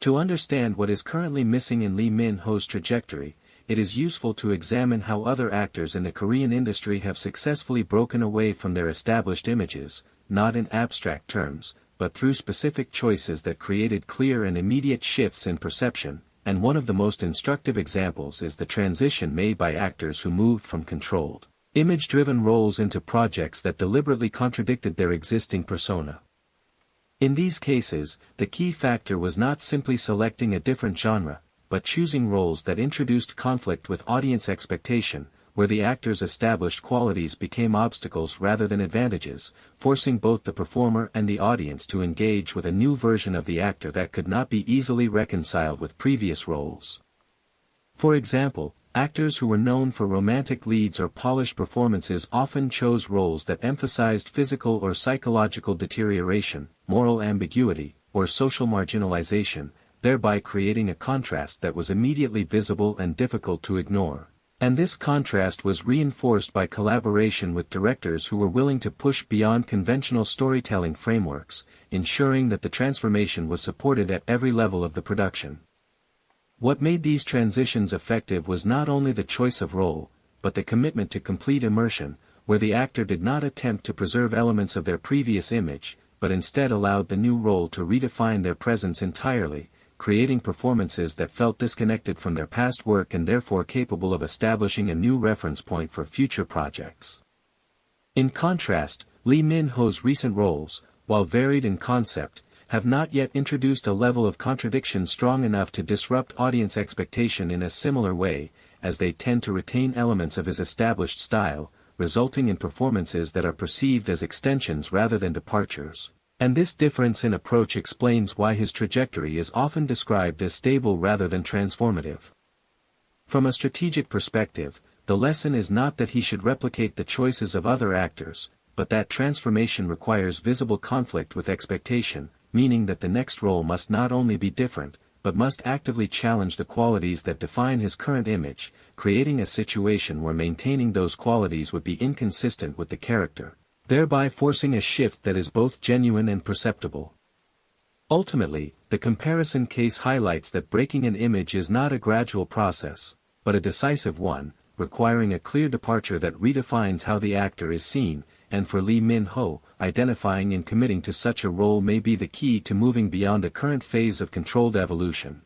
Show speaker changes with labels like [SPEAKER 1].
[SPEAKER 1] To understand what is currently missing in Lee Min-ho's trajectory, it is useful to examine how other actors in the Korean industry have successfully broken away from their established images, not in abstract terms, but through specific choices that created clear and immediate shifts in perception, and one of the most instructive examples is the transition made by actors who moved from controlled, image-driven roles into projects that deliberately contradicted their existing persona. In these cases, the key factor was not simply selecting a different genre, but choosing roles that introduced conflict with audience expectation, where the actor's established qualities became obstacles rather than advantages, forcing both the performer and the audience to engage with a new version of the actor that could not be easily reconciled with previous roles. For example, actors who were known for romantic leads or polished performances often chose roles that emphasized physical or psychological deterioration, moral ambiguity, or social marginalization, thereby creating a contrast that was immediately visible and difficult to ignore. And this contrast was reinforced by collaboration with directors who were willing to push beyond conventional storytelling frameworks, ensuring that the transformation was supported at every level of the production. What made these transitions effective was not only the choice of role, but the commitment to complete immersion, where the actor did not attempt to preserve elements of their previous image, but instead allowed the new role to redefine their presence entirely, creating performances that felt disconnected from their past work and therefore capable of establishing a new reference point for future projects. In contrast, Lee Min-ho's recent roles, while varied in concept, have not yet introduced a level of contradiction strong enough to disrupt audience expectation in a similar way, as they tend to retain elements of his established style, resulting in performances that are perceived as extensions rather than departures. And this difference in approach explains why his trajectory is often described as stable rather than transformative. From a strategic perspective, the lesson is not that he should replicate the choices of other actors, but that transformation requires visible conflict with expectation, meaning that the next role must not only be different, but must actively challenge the qualities that define his current image, creating a situation where maintaining those qualities would be inconsistent with the character, thereby forcing a shift that is both genuine and perceptible. Ultimately, the comparison case highlights that breaking an image is not a gradual process, but a decisive one, requiring a clear departure that redefines how the actor is seen, and for Lee Min-ho, identifying and committing to such a role may be the key to moving beyond the current phase of controlled evolution.